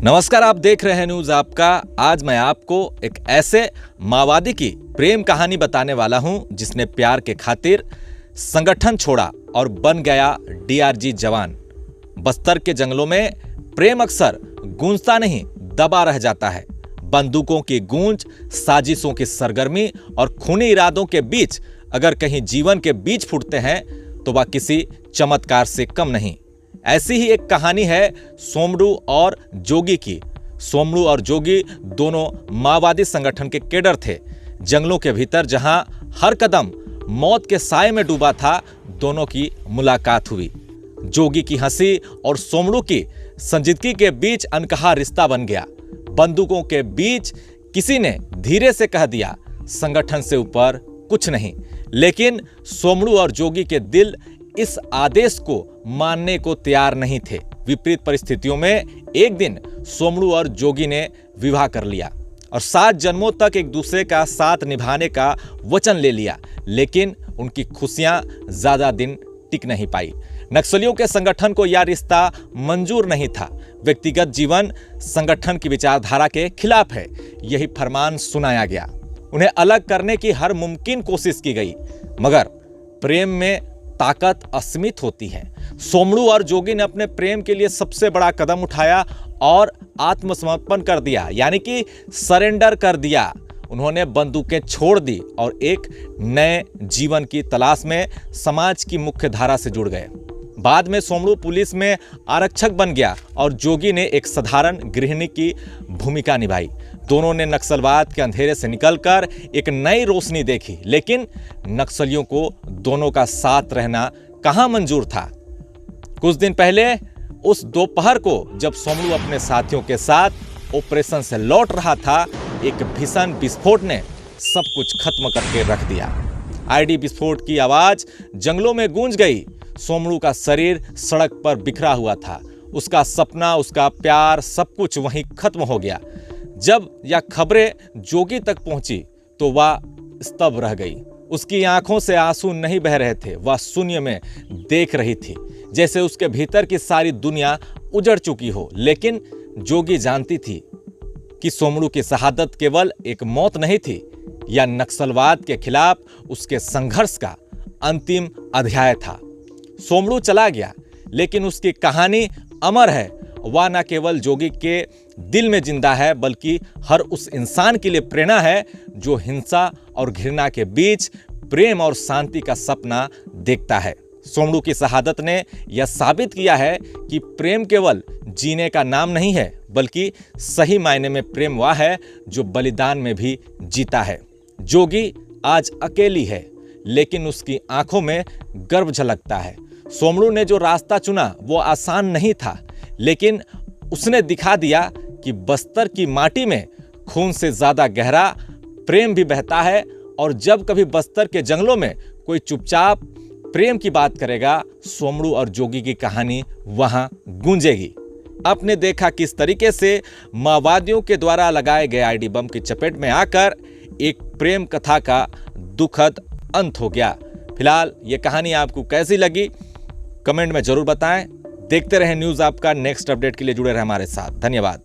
नमस्कार, आप देख रहे हैं न्यूज आपका। आज मैं आपको एक ऐसे माओवादी की प्रेम कहानी बताने वाला हूं जिसने प्यार के खातिर संगठन छोड़ा और बन गया डीआरजी जवान। बस्तर के जंगलों में प्रेम अक्सर गूंजता नहीं, दबा रह जाता है। बंदूकों की गूंज, साजिशों की सरगर्मी और खूनी इरादों के बीच अगर कहीं जीवन के बीज फूटते हैं तो वह किसी चमत्कार से कम नहीं। ऐसी ही एक कहानी है सोमडू और जोगी की। सोमडू और जोगी दोनों माओवादी संगठन के कैडर थे। जंगलों के भीतर जहां हर कदम मौत के साए में डूबा था, दोनों की मुलाकात हुई। जोगी की हंसी और सोमडू की संजीदगी के बीच अनकहा रिश्ता बन गया। बंदूकों के बीच किसी ने धीरे से कह दिया, संगठन से ऊपर कुछ नहीं। लेकिन सोमडू और जोगी के दिल इस आदेश को मानने को तैयार नहीं थे। विपरीत परिस्थितियों में एक दिन सोमडू और जोगी ने विवाह कर लिया और 7 जन्मों तक एक दूसरे का साथ निभाने का वचन ले लिया। लेकिन उनकी खुशियां ज्यादा दिन टिक नहीं पाई। नक्सलियों के संगठन को यह रिश्ता मंजूर नहीं था। व्यक्तिगत जीवन संगठन की विचारधारा के खिलाफ है, यही फरमान सुनाया गया। उन्हें अलग करने की हर मुमकिन कोशिश की गई, मगर प्रेम में ताकत असीमित होती है। सोमडू और जोगी ने अपने प्रेम के लिए सबसे बड़ा कदम उठाया और आत्मसमर्पण कर दिया, यानी कि सरेंडर कर दिया। उन्होंने बंदूकें छोड़ दी और एक नए जीवन की तलाश में समाज की मुख्य धारा से जुड़ गए। बाद में सोमडू पुलिस में आरक्षक बन गया और जोगी ने एक साधारण गृहिणी की भूमिका निभाई। दोनों ने नक्सलवाद के अंधेरे से निकलकर एक नई रोशनी देखी। लेकिन नक्सलियों को दोनों का साथ रहना कहां मंजूर था। कुछ दिन पहले उस दोपहर को जब सोमडू अपने साथियों के साथ ऑपरेशन से लौट रहा था, एक भीषण विस्फोट ने सब कुछ खत्म करके रख दिया। आईडी विस्फोट की आवाज जंगलों में गूंज गई। सोमडू का शरीर सड़क पर बिखरा हुआ था। उसका सपना, उसका प्यार, सब कुछ वहीं खत्म हो गया। जब यह खबरें जोगी तक पहुंची तो वह स्तब्ध रह गई। उसकी आंखों से आंसू नहीं बह रहे थे, वह शून्य में देख रही थी, जैसे उसके भीतर की सारी दुनिया उजड़ चुकी हो। लेकिन जोगी जानती थी कि सोमडू की शहादत केवल एक मौत नहीं थी, यह नक्सलवाद के खिलाफ उसके संघर्ष का अंतिम अध्याय था। सोमडू चला गया, लेकिन उसकी कहानी अमर है। वह न केवल जोगी के दिल में जिंदा है, बल्कि हर उस इंसान के लिए प्रेरणा है जो हिंसा और घृणा के बीच प्रेम और शांति का सपना देखता है। सोमडू की शहादत ने यह साबित किया है कि प्रेम केवल जीने का नाम नहीं है, बल्कि सही मायने में प्रेम वह है जो बलिदान में भी जीता है। जोगी आज अकेली है, लेकिन उसकी आंखों में गर्व झलकता है। सोमडू ने जो रास्ता चुना वो आसान नहीं था, लेकिन उसने दिखा दिया कि बस्तर की माटी में खून से ज्यादा गहरा प्रेम भी बहता है। और जब कभी बस्तर के जंगलों में कोई चुपचाप प्रेम की बात करेगा, सोमडू और जोगी की कहानी वहां गूंजेगी। आपने देखा किस तरीके से माओवादियों के द्वारा लगाए गए आईडी बम की चपेट में आकर एक प्रेम कथा का दुखद अंत हो गया। फिलहाल ये कहानी आपको कैसी लगी, कमेंट में जरूर बताएं। देखते रहें न्यूज आपका। नेक्स्ट अपडेट के लिए जुड़े रहें हमारे साथ। धन्यवाद।